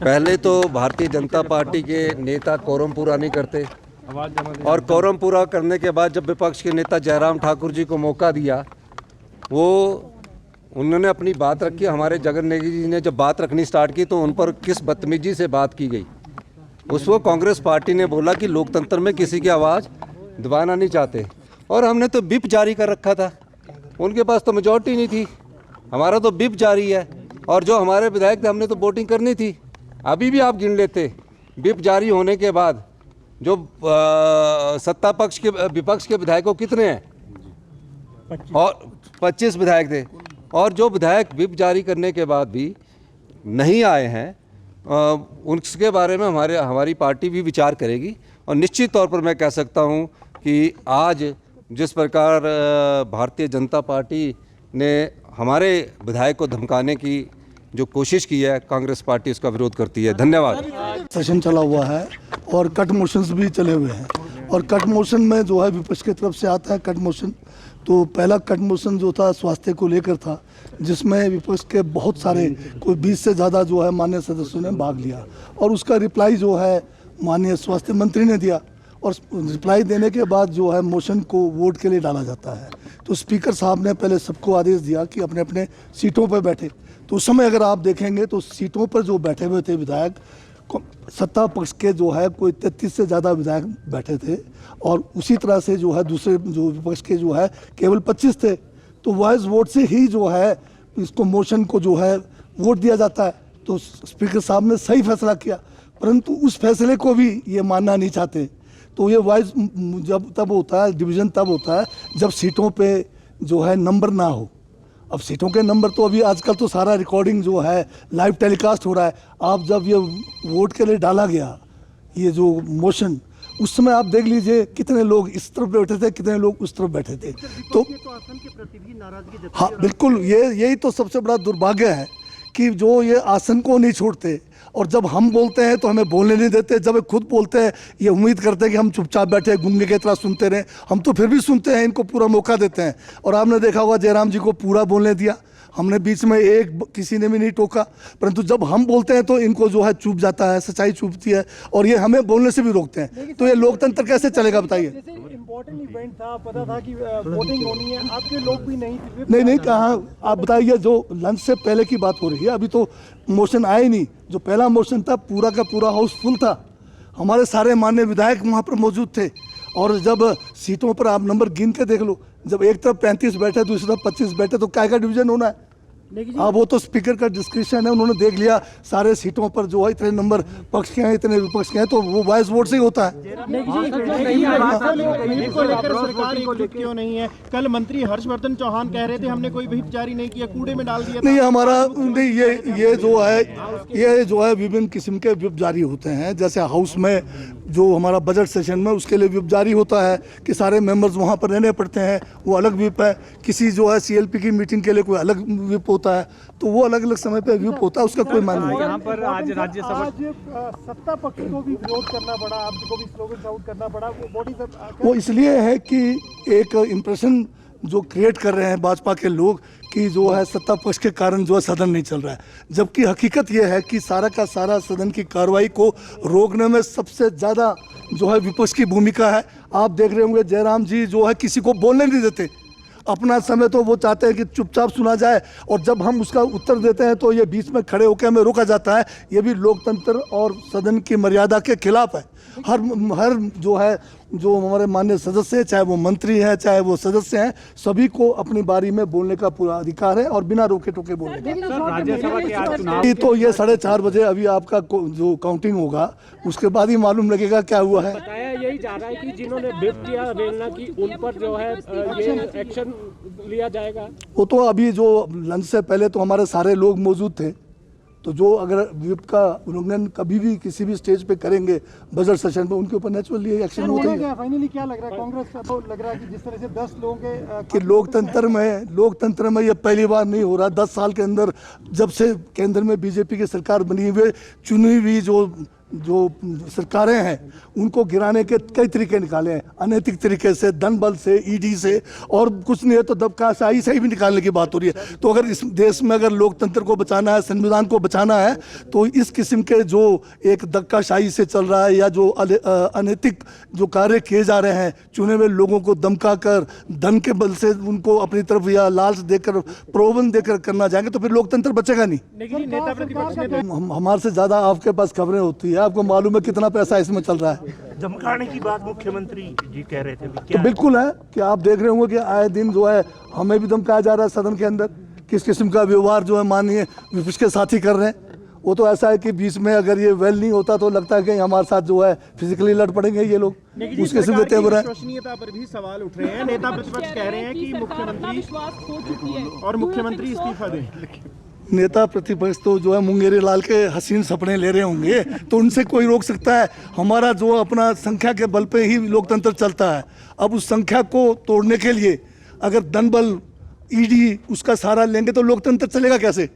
पहले तो भारतीय जनता पार्टी के नेता कोरम पूरा नहीं करते और कोरम पूरा करने के बाद जब विपक्ष के नेता जयराम ठाकुर जी को मौका दिया, वो उन्होंने अपनी बात रखी। हमारे जगन नेगी जी ने जब बात रखनी स्टार्ट की तो उन पर किस बदतमीजी से बात की गई। उस वक्त कांग्रेस पार्टी ने बोला कि लोकतंत्र में किसी की आवाज़ दबाना नहीं चाहते, और हमने तो विप जारी कर रखा था। उनके पास तो मेजॉरिटी नहीं थी, हमारा तो विप जारी है, और जो हमारे विधायक थे हमने तो वोटिंग करनी थी। अभी भी आप गिन लेते, विप जारी होने के बाद जो सत्ता पक्ष के विपक्ष के विधायकों कितने हैं, और 25 विधायक थे, और जो विधायक विप जारी करने के बाद भी नहीं आए हैं उनके बारे में हमारी पार्टी भी विचार करेगी। और निश्चित तौर पर मैं कह सकता हूं कि आज जिस प्रकार भारतीय जनता पार्टी ने हमारे विधायक को धमकाने की जो कोशिश की है, कांग्रेस पार्टी उसका विरोध करती है। धन्यवाद। सेशन चला हुआ है और कट मोशंस भी चले हुए हैं, और कट मोशन में जो है विपक्ष की तरफ से आता है कट मोशन। तो पहला कट मोशन जो था स्वास्थ्य को लेकर था, जिसमें विपक्ष के बहुत सारे कोई 20 से ज़्यादा जो है माननीय सदस्यों ने भाग लिया, और उसका रिप्लाई जो है माननीय स्वास्थ्य मंत्री ने दिया, और रिप्लाई देने के बाद जो है मोशन को वोट के लिए डाला जाता है। तो स्पीकर साहब ने पहले सबको आदेश दिया कि अपने अपने सीटों पर बैठे। तो उस समय अगर आप देखेंगे तो सीटों पर जो बैठे हुए थे विधायक, सत्ता पक्ष के जो है कोई 33 से ज़्यादा विधायक बैठे थे, और उसी तरह से जो है दूसरे जो विपक्ष के जो है केवल 25 थे। तो वॉइस वोट से ही जो है इसको मोशन को जो है वोट दिया जाता है। तो स्पीकर साहब ने सही फैसला किया, परंतु उस फैसले को भी ये मानना नहीं चाहते। तो ये वॉइस जब तब होता है, डिवीज़न तब होता है जब सीटों पे जो है नंबर ना हो। अब सीटों के नंबर तो अभी आजकल तो सारा रिकॉर्डिंग जो है लाइव टेलीकास्ट हो रहा है। आप जब ये वोट के लिए डाला गया ये जो मोशन, उस समय आप देख लीजिए कितने लोग इस तरफ बैठे थे, कितने लोग उस तरफ बैठे थे। तो हाँ बिल्कुल, यही तो सबसे बड़ा दुर्भाग्य है कि जो ये आसन को नहीं छोड़ते, और जब हम बोलते हैं तो हमें बोलने नहीं देते। जब ये खुद बोलते हैं ये उम्मीद करते हैं कि हम चुपचाप बैठे गूंगे की तरह सुनते रहें। हम तो फिर भी सुनते हैं, इनको पूरा मौका देते हैं। और आपने देखा होगा जयराम जी को पूरा बोलने दिया, हमने बीच में किसी ने भी नहीं टोका। परंतु जब हम बोलते हैं तो इनको जो है चुप जाता है, सच्चाई चुपती है, और ये हमें बोलने से भी रोकते हैं। तो ये लोकतंत्र कैसे चलेगा बताइए। इम्पोर्टेंट इवेंट था, पता था कि वोटिंग होनी है, आपके लोग भी नहीं कहा। आप बताइए, जो लंच से पहले की बात हो रही है, अभी तो मोशन आया ही नहीं। जो पहला मोशन था पूरा का पूरा हाउस फुल था, हमारे सारे माननीय विधायक वहाँ पर मौजूद थे। और जब सीटों पर आप नंबर गिन के देख लो, जब एक तरफ 35 बैठे दूसरी तरफ 25 बैठे, तो क्या डिवीजन होना है। अब वो तो स्पीकर का डिस्क्रिप्शन है, उन्होंने देख लिया सारे सीटों पर जो है इतने नंबर पक्ष के हैं, इतने विपक्ष के हैं, तो वो वॉइस वोट से ही होता है। क्यों नहीं है? कल मंत्री हर्षवर्धन चौहान कह रहे थे हमने कोई व्हिप जारी नहीं किया, कूड़े में डाल दिया। नहीं, हमारा नहीं, ये जो है विभिन्न किस्म के व्हिप जारी होते हैं। जैसे हाउस में जो हमारा बजट सेशन में उसके लिए व्हिप जारी होता है कि सारे मेंबर्स वहाँ पर रहने पड़ते हैं, वो अलग व्हिप है। किसी जो है CLP की मीटिंग के लिए कोई अलग व्हिप होता है, तो वो अलग अलग समय पे व्हिप होता है, उसका कोई मान नहीं। यहाँ पर आज राज्यसभा सत्ता पक्ष को भी विरोध करना पड़ा, आपको भी स्लोगन आउट करना पड़ा। वो इसलिए है कि एक इम्प्रेशन जो क्रिएट कर रहे हैं भाजपा के लोग कि जो है सत्ता पक्ष के कारण जो है सदन नहीं चल रहा है, जबकि हकीकत ये है कि सारा का सारा सदन की कार्रवाई को रोकने में सबसे ज़्यादा जो है विपक्ष की भूमिका है। आप देख रहे होंगे जयराम जी जो है किसी को बोलने नहीं देते, अपना समय तो वो चाहते हैं कि चुपचाप सुना जाए, और जब हम उसका उत्तर देते हैं तो ये बीच में खड़े होकर हमें रोका जाता है। ये भी लोकतंत्र और सदन की मर्यादा के खिलाफ है। हर जो है जो हमारे माननीय सदस्य हैं, चाहे वो मंत्री हैं चाहे वो सदस्य हैं, सभी को अपनी बारी में बोलने का पूरा अधिकार है, और बिना रोके टोके बोलने का। तो ये 4:30 बजे अभी आपका जो काउंटिंग होगा उसके बाद ही मालूम लगेगा क्या हुआ है। बताया यही जा रहा है कि जिन्होंने व्हिप किया बेलना की, उन पर जो है ये एक्शन लिया जाएगा। वो तो अभी जो लंच से पहले तो हमारे सारे लोग मौजूद थे, तो जो अगर व्हिप का उल्लंघन कभी भी किसी भी स्टेज पे करेंगे बजट सेशन में, उनके ऊपर नेचुरली एक्शन होता है। फाइनली क्या लग रहा है, कांग्रेस का तो लग रहा है कि जिस तरह से 10 लोगों के कि लोकतंत्र में ये पहली बार नहीं हो रहा। 10 साल के अंदर जब से केंद्र में बीजेपी की सरकार बनी हुई, चुनी हुई जो जो सरकारें हैं उनको गिराने के कई तरीके निकाले हैं, अनैतिक तरीके से, धन बल से, ईडी से, और कुछ नहीं है तो दबकाशाही से भी निकालने की बात हो रही है। तो अगर इस देश में अगर लोकतंत्र को बचाना है, संविधान को बचाना है, तो इस किस्म के जो एक धक्काशाही से चल रहा है या जो अनैतिक जो कार्य किए जा रहे हैं, चुने हुए लोगों को धमका कर, धन के बल से उनको अपनी तरफ या लालच देकर, प्रलोभन देकर करना जाएंगे तो फिर लोकतंत्र बचेगा नहीं। लेकिन नेता प्रतिपक्ष ने तो हमारे से ज्यादा आपके पास खबरें होती है, आपको मालूम है कितना पैसा इसमें चल रहा है। धमकाने की बात मुख्यमंत्री जी कह रहे थे, तो बिल्कुल है कि आप देख रहे होंगे कि आए दिन जो है हमें भी धमकाया जा रहा है सदन के अंदर, किस किस्म का व्यवहार जो है माननीय विपक्ष के साथी कर रहे हैं। वो तो ऐसा है कि बीच में अगर ये वेल नहीं होता तो लगता है कि हमारे साथ जो है फिजिकली लड़ पड़ेंगे ये लोग, उस किस्म के तेवर है। विश्वसनीयता पर भी सवाल उठ रहे हैं। नेता प्रतिपक्ष कह रहे हैं कि मुख्यमंत्री इस्तीफा दें। नेता प्रतिपक्ष तो जो है मुंगेरी लाल के हसीन सपने ले रहे होंगे, तो उनसे कोई रोक सकता है? हमारा जो अपना संख्या के बल पे ही लोकतंत्र चलता है। अब उस संख्या को तोड़ने के लिए अगर धन बल, ईडी उसका सहारा लेंगे तो लोकतंत्र चलेगा कैसे?